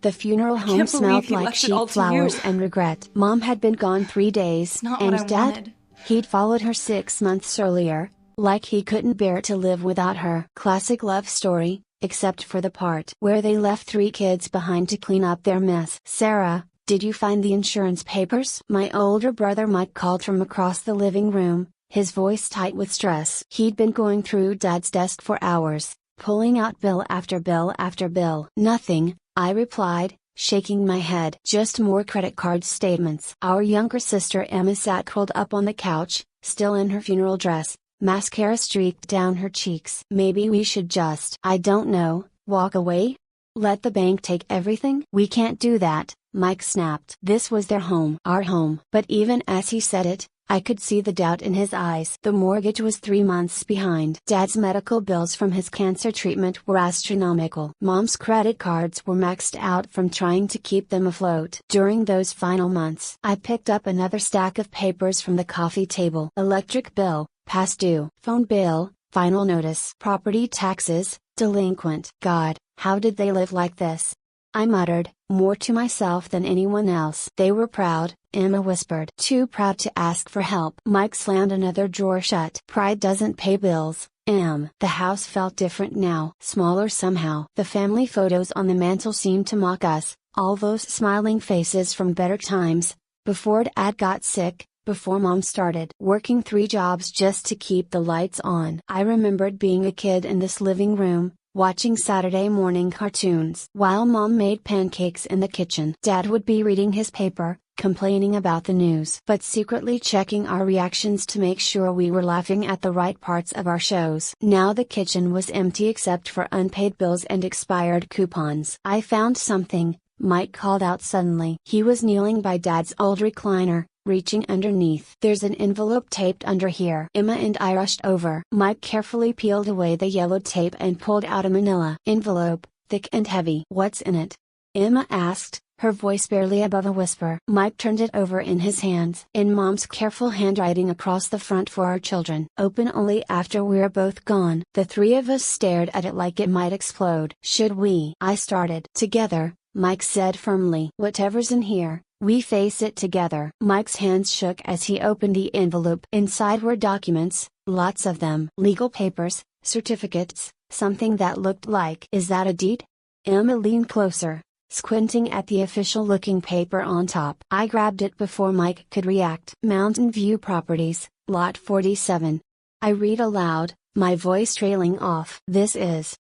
The funeral home smelled like sheep flowers and regret. Mom had been gone 3 days, and Dad? He'd followed her 6 months earlier, like he couldn't bear to live without her. Classic love story, except for the part where they left 3 kids behind to clean up their mess. Sarah, did you find the insurance papers? My older brother Mike called from across the living room, his voice tight with stress. He'd been going through Dad's desk for hours, pulling out bill after bill after bill. Nothing, I replied, shaking my head. Just more credit card statements. Our younger sister Emma sat curled up on the couch, still in her funeral dress, mascara streaked down her cheeks. Maybe we should just, I don't know, walk away? Let the bank take everything? We can't do that, Mike snapped. This was their home. Our home. But even as he said it, I could see the doubt in his eyes. The mortgage was 3 months behind. Dad's medical bills from his cancer treatment were astronomical. Mom's credit cards were maxed out from trying to keep them afloat. During those final months, I picked up another stack of papers from the coffee table. Electric bill, past due. Phone bill, final notice. Property taxes, delinquent. God, how did they live like this? I muttered, more to myself than anyone else. They were proud, Emma whispered. Too proud to ask for help. Mike slammed another drawer shut. Pride doesn't pay bills, Em. The house felt different now. Smaller somehow. The family photos on the mantle seemed to mock us, all those smiling faces from better times, before Dad got sick, before Mom started working 3 jobs just to keep the lights on. I remembered being a kid in this living room, watching Saturday morning cartoons. While Mom made pancakes in the kitchen, Dad would be reading his paper, complaining about the news, but secretly checking our reactions to make sure we were laughing at the right parts of our shows. Now the kitchen was empty except for unpaid bills and expired coupons. I found something, Mike called out suddenly. He was kneeling by Dad's old recliner, reaching underneath. There's an envelope taped under here. Emma and I rushed over. Mike carefully peeled away the yellow tape and pulled out a manila envelope, thick and heavy. What's in it? Emma asked, her voice barely above a whisper. Mike turned it over in his hands. In Mom's careful handwriting across the front for our children. Open only after we're both gone. The 3 of us stared at it like it might explode. Should we? I started. Together, Mike said firmly. Whatever's in here, we face it together. Mike's hands shook as he opened the envelope. Inside were documents, lots of them. Legal papers, certificates, something that looked like. Is that a deed? Emma leaned closer, squinting at the official-looking paper on top. I grabbed it before Mike could react. Mountain View Properties, Lot 47. I read aloud, my voice trailing off. This is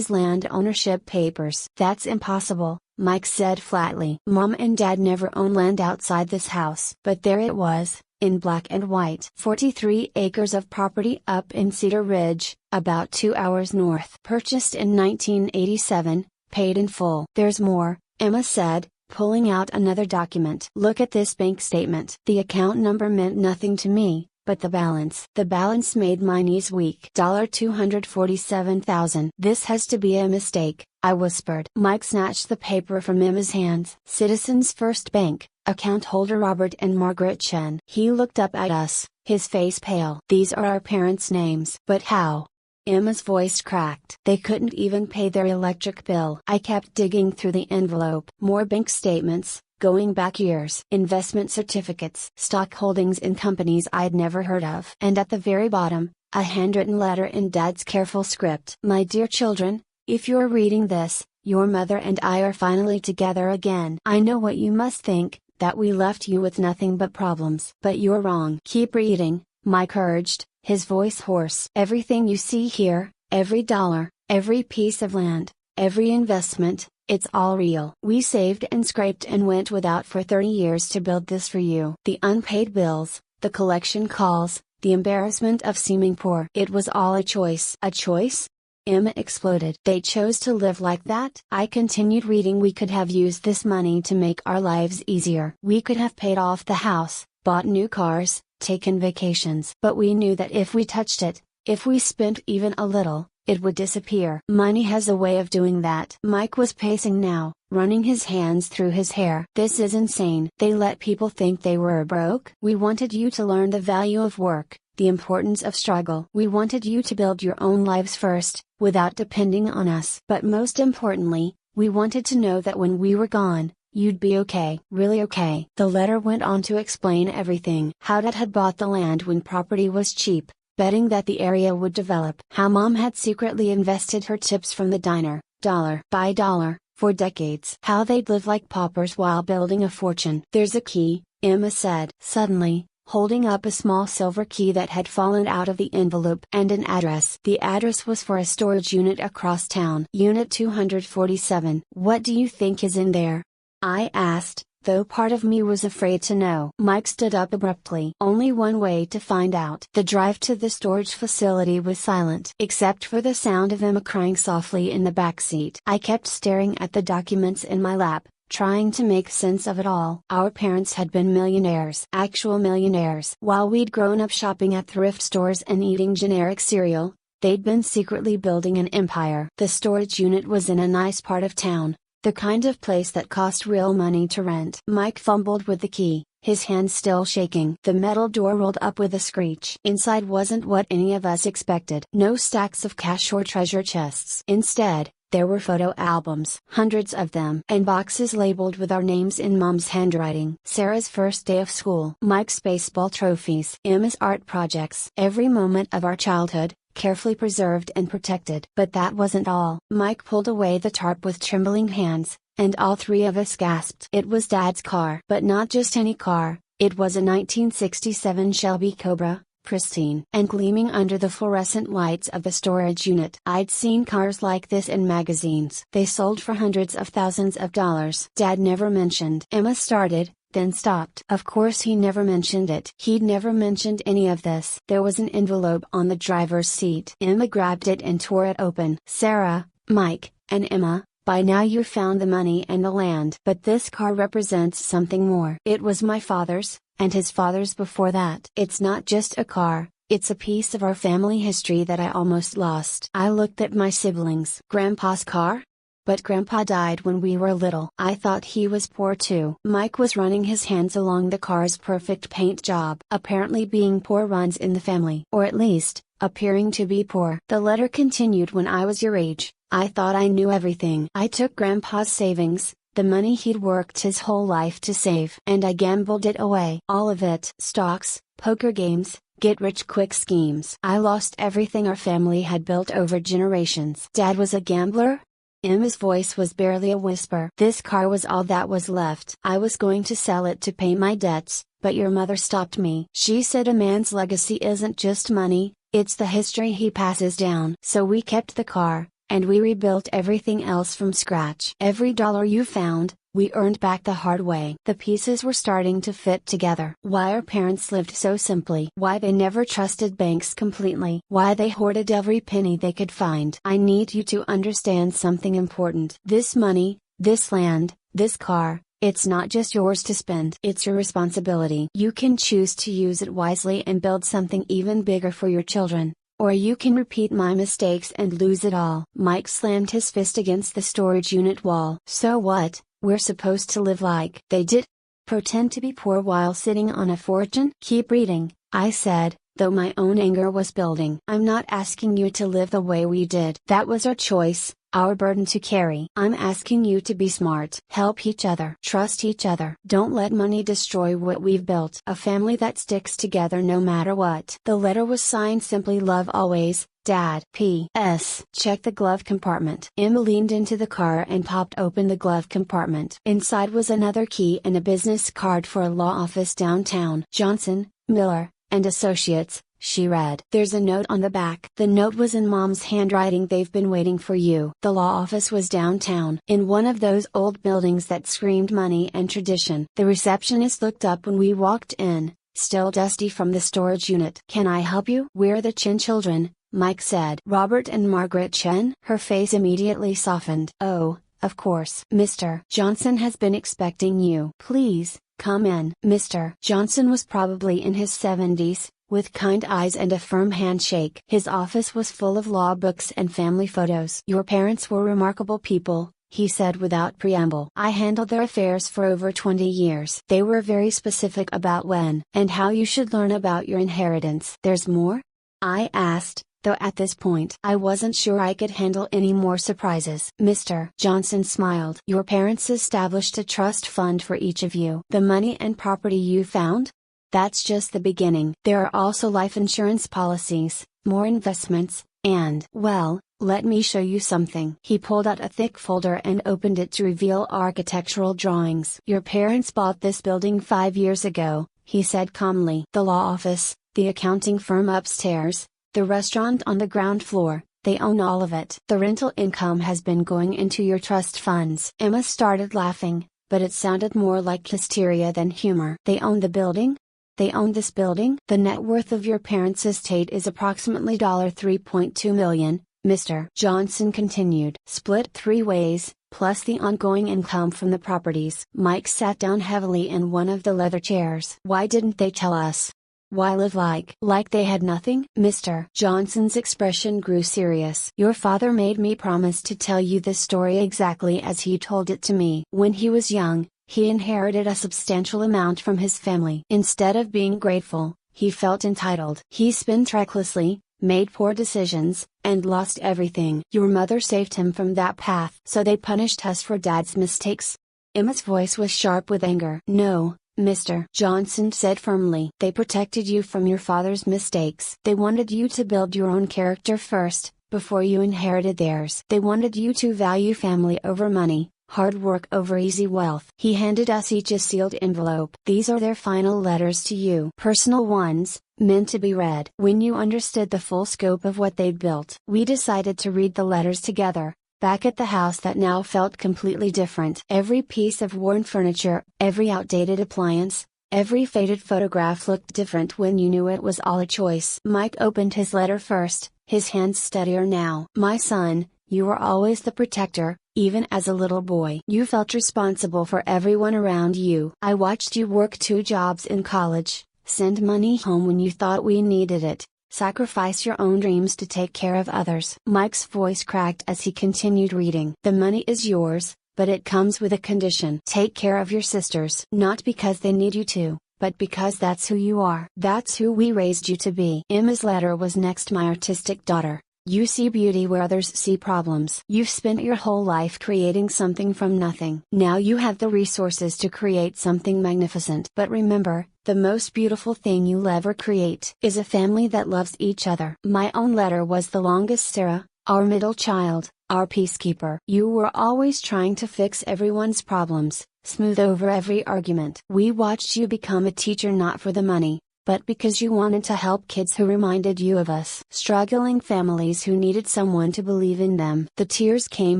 land ownership papers. That's impossible, Mike said flatly. Mom and Dad never owned land outside this house. But there it was, in black and white. 43 acres of property up in Cedar Ridge, about 2 hours north. Purchased in 1987, paid in full. There's more, Emma said, pulling out another document. Look at this bank statement. The account number meant nothing to me, but the balance made my knees weak. $247,000. This has to be a mistake, I whispered. Mike snatched the paper from Emma's hands. Citizens First Bank, account holder Robert and Margaret Chen. He looked up at us, his face pale. These are our parents' names. But how? Emma's voice cracked. They couldn't even pay their electric bill. I kept digging through the envelope. More bank statements, going back years. Investment certificates. Stock holdings in companies I'd never heard of. And at the very bottom, a handwritten letter in Dad's careful script. My dear children, if you're reading this, your mother and I are finally together again. I know what you must think, that we left you with nothing but problems. But you're wrong. Keep reading, Mike urged, his voice hoarse. Everything you see here, every dollar, every piece of land, every investment, it's all real. We saved and scraped and went without for 30 years to build this for you. The unpaid bills, the collection calls, the embarrassment of seeming poor. It was all a choice. A choice? Emma exploded. They chose to live like that? I continued reading. We could have used this money to make our lives easier. We could have paid off the house, bought new cars, taken vacations. But we knew that if we touched it, if we spent even a little, it would disappear. Money has a way of doing that. Mike was pacing now, running his hands through his hair. This is insane. They let people think they were broke. We wanted you to learn the value of work, the importance of struggle. We wanted you to build your own lives first, without depending on us. But most importantly, We wanted to know that when we were gone, you'd be okay. Really okay. The letter went on to explain everything. How Dad had bought the land when property was cheap, betting that the area would develop. How Mom had secretly invested her tips from the diner, dollar by dollar, for decades. How they'd lived like paupers while building a fortune. There's a key, Emma said. Suddenly, holding up a small silver key that had fallen out of the envelope, and an address. The address was for a storage unit across town. Unit 247. What do you think is in there? I asked, though part of me was afraid to know. Mike stood up abruptly. Only one way to find out. The drive to the storage facility was silent, except for the sound of Emma crying softly in the back seat. I kept staring at the documents in my lap, trying to make sense of it all. Our parents had been millionaires. Actual millionaires. While we'd grown up shopping at thrift stores and eating generic cereal, they'd been secretly building an empire. The storage unit was in a nice part of town, the kind of place that cost real money to rent. Mike fumbled with the key, his hands still shaking. The metal door rolled up with a screech. Inside wasn't what any of us expected. No stacks of cash or treasure chests. Instead, there were photo albums, hundreds of them, and boxes labeled with our names in Mom's handwriting. Sarah's first day of school. Mike's baseball trophies. Emma's art projects. Every moment of our childhood, carefully preserved and protected. But that wasn't all. Mike pulled away the tarp with trembling hands, and all three of us gasped. It was Dad's car. But not just any car, it was a 1967 Shelby Cobra, pristine and gleaming under the fluorescent lights of the storage unit. I'd seen cars like this in magazines. They sold for hundreds of thousands of dollars. Dad never mentioned. Emma started, then stopped. Of course he never mentioned it. He'd never mentioned any of this. There was an envelope on the driver's seat. Emma grabbed it and tore it open. Sarah, Mike, and Emma, by now you found the money and the land. But this car represents something more. It was my father's, and his father's before that. It's not just a car, it's a piece of our family history that I almost lost. I looked at my siblings. Grandpa's car? But Grandpa died when we were little. I thought he was poor too. Mike was running his hands along the car's perfect paint job. Apparently being poor runs in the family. Or at least, appearing to be poor. The letter continued. When I was your age, I thought I knew everything. I took Grandpa's savings, the money he'd worked his whole life to save, and I gambled it away. All of it. Stocks, poker games, get-rich-quick schemes. I lost everything our family had built over generations. Dad was a gambler? Emma's voice was barely a whisper. This car was all that was left. I was going to sell it to pay my debts, but your mother stopped me. She said a man's legacy isn't just money, it's the history he passes down. So we kept the car, and we rebuilt everything else from scratch. Every dollar you found, we earned back the hard way. The pieces were starting to fit together. Why our parents lived so simply. Why they never trusted banks completely. Why they hoarded every penny they could find. I need you to understand something important. This money, this land, this car, it's not just yours to spend. It's your responsibility. You can choose to use it wisely and build something even bigger for your children. Or you can repeat my mistakes and lose it all. Mike slammed his fist against the storage unit wall. So what? We're supposed to live like they did? Pretend to be poor while sitting on a fortune? Keep reading, I said, though my own anger was building. I'm not asking you to live the way we did. That was our choice, our burden to carry. I'm asking you to be smart. Help each other. Trust each other. Don't let money destroy what we've built. A family that sticks together no matter what. The letter was signed simply love always, Dad. P.S. Check the glove compartment. Emma leaned into the car and popped open the glove compartment. Inside was another key and a business card for a law office downtown. Johnson, Miller, and Associates, she read. There's a note on the back. The note was in Mom's handwriting. They've been waiting for you. The law office was downtown, in one of those old buildings that screamed money and tradition. The receptionist looked up when we walked in, still dusty from the storage unit. Can I help you? We're the Chen children, Mike said. Robert and Margaret Chen? Her face immediately softened. Oh, of course. Mr. Johnson has been expecting you. Please, come in. Mr. Johnson was probably in his 70s, with kind eyes and a firm handshake. His office was full of law books and family photos. Your parents were remarkable people, he said without preamble. I handled their affairs for over 20 years. They were very specific about when and how you should learn about your inheritance. There's more? I asked, though at this point I wasn't sure I could handle any more surprises. Mr. Johnson smiled. Your parents established a trust fund for each of you. The money and property you found? That's just the beginning. There are also life insurance policies, more investments, and, well, let me show you something. He pulled out a thick folder and opened it to reveal architectural drawings. Your parents bought this building 5 years ago, he said calmly. The law office, the accounting firm upstairs, the restaurant on the ground floor, they own all of it. The rental income has been going into your trust funds. Emma started laughing, but it sounded more like hysteria than humor. They own the building? They own this building? The net worth of your parents' estate is approximately $3.2 million, Mr. Johnson continued. Split 3 ways, plus the ongoing income from the properties. Mike sat down heavily in one of the leather chairs. Why didn't they tell us? Why live like they had nothing? Mr. Johnson's expression grew serious. Your father made me promise to tell you this story exactly as he told it to me. When he was young, he inherited a substantial amount from his family. Instead of being grateful, he felt entitled. He spent recklessly, made poor decisions, and lost everything. Your mother saved him from that path. So they punished us for Dad's mistakes? Emma's voice was sharp with anger. No, Mr. Johnson said firmly. They protected you from your father's mistakes. They wanted you to build your own character first, before you inherited theirs. They wanted you to value family over money, hard work over easy wealth. He handed us each a sealed envelope. These are their final letters to you. Personal ones, meant to be read. When you understood the full scope of what they'd built. We decided to read the letters together, back at the house that now felt completely different. Every piece of worn furniture, every outdated appliance, every faded photograph looked different when you knew it was all a choice. Mike opened his letter first, his hands steadier now. My son, you were always the protector, even as a little boy. You felt responsible for everyone around you. I watched you work 2 jobs in college, send money home when you thought we needed it, sacrifice your own dreams to take care of others. Mike's voice cracked as he continued reading. The money is yours, but it comes with a condition. Take care of your sisters. Not because they need you to, but because that's who you are. That's who we raised you to be. Emma's letter was next. My artistic daughter, you see beauty where others see problems. You've spent your whole life creating something from nothing. Now you have the resources to create something magnificent. But remember, the most beautiful thing you'll ever create is a family that loves each other. My own letter was the longest. Sarah, our middle child, our peacekeeper. You were always trying to fix everyone's problems, smooth over every argument. We watched you become a teacher not for the money, but because you wanted to help kids who reminded you of us. Struggling families who needed someone to believe in them. The tears came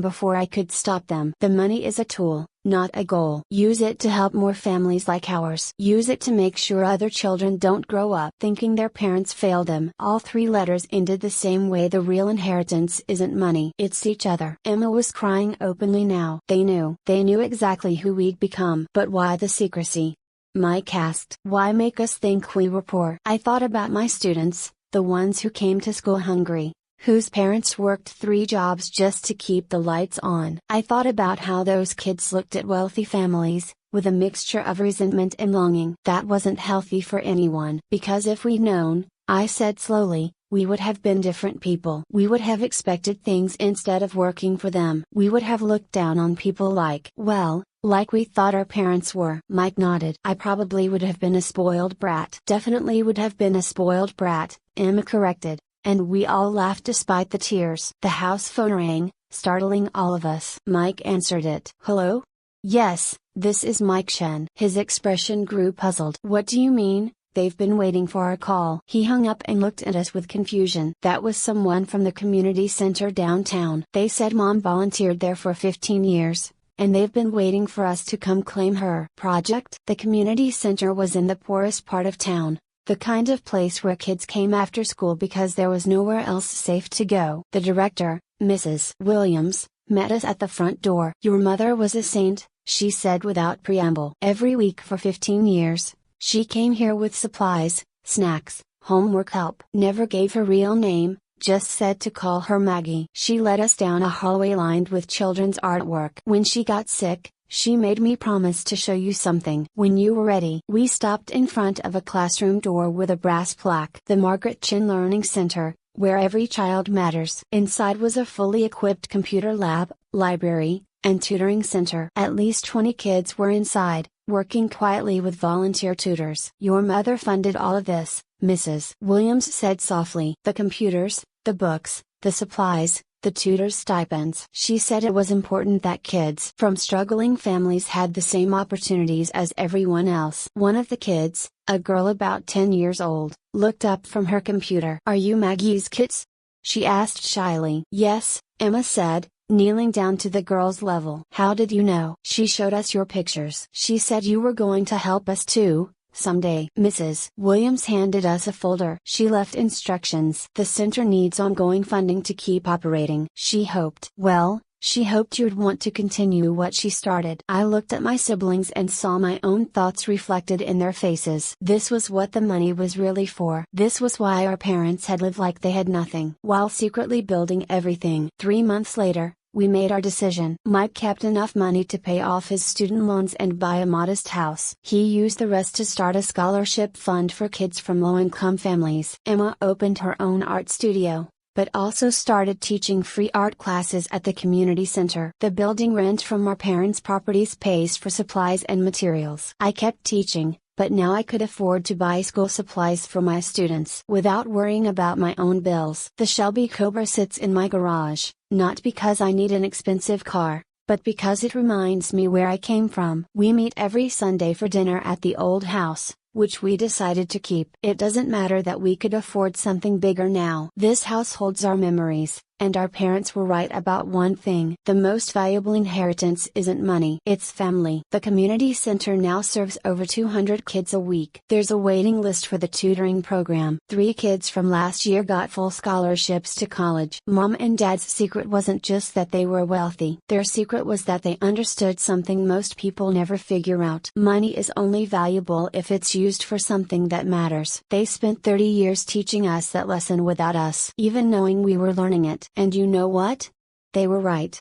before I could stop them. The money is a tool, not a goal. Use it to help more families like ours. Use it to make sure other children don't grow up thinking their parents failed them. All 3 letters ended the same way. The real inheritance isn't money. It's each other. Emma was crying openly now. They knew exactly who we'd become. But why the secrecy? Mike asked. Why make us think we were poor? I thought about my students, the ones who came to school hungry, whose parents worked 3 jobs just to keep the lights on. I thought about how those kids looked at wealthy families, with a mixture of resentment and longing. That wasn't healthy for anyone. Because if we'd known, I said slowly, we would have been different people. We would have expected things instead of working for them. We would have looked down on people like we thought our parents were. Mike nodded. I probably would have been a spoiled brat. Definitely would have been a spoiled brat, Emma corrected, and we all laughed despite the tears. The house phone rang, startling all of us. Mike answered it. Hello? Yes, this is Mike Shen. His expression grew puzzled. What do you mean? They've been waiting for our call. He hung up and looked at us with confusion. That was someone from the community center downtown. They said Mom volunteered there for 15 years, and they've been waiting for us to come claim her. Project? The community center was in the poorest part of town, the kind of place where kids came after school because there was nowhere else safe to go. The director, Mrs. Williams, met us at the front door. Your mother was a saint, she said without preamble. Every week for 15 years. She came here with supplies, snacks, homework help. Never gave her real name, just said to call her Maggie. She led us down a hallway lined with children's artwork. When she got sick, she made me promise to show you something. When you were ready. We stopped in front of a classroom door with a brass plaque. The Margaret Chin Learning Center, where every child matters. Inside was a fully equipped computer lab, library, and tutoring center. At least 20 kids were inside, working quietly with volunteer tutors. "Your mother funded all of this," Mrs. Williams said softly. "The computers, the books, the supplies, the tutors' stipends." She said it was important that kids from struggling families had the same opportunities as everyone else. One of the kids, a girl about 10 years old, looked up from her computer. "Are you Maggie's kids?" she asked shyly. "Yes," Emma said, kneeling down to the girl's level. "How did you know?" "She showed us your pictures. She said you were going to help us too, someday." Mrs. Williams handed us a folder. "She left instructions. The center needs ongoing funding to keep operating." She hoped you'd want to continue what she started. I looked at my siblings and saw my own thoughts reflected in their faces. This was what the money was really for. This was why our parents had lived like they had nothing, while secretly building everything. 3 months later, we made our decision. Mike kept enough money to pay off his student loans and buy a modest house. He used the rest to start a scholarship fund for kids from low-income families. Emma opened her own art studio, but also started teaching free art classes at the community center. The building rent from our parents' properties pays for supplies and materials. I kept teaching, but now I could afford to buy school supplies for my students without worrying about my own bills. The Shelby Cobra sits in my garage, not because I need an expensive car, but because it reminds me where I came from. We meet every Sunday for dinner at the old house, which we decided to keep. It doesn't matter that we could afford something bigger now. This house holds our memories, and our parents were right about one thing. The most valuable inheritance isn't money, it's family. The community center now serves over 200 kids a week. There's a waiting list for the tutoring program. 3 kids from last year got full scholarships to college. Mom and Dad's secret wasn't just that they were wealthy. Their secret was that they understood something most people never figure out. Money is only valuable if it's used for something that matters. They spent 30 years teaching us that lesson without us even knowing we were learning it. And you know what? They were right.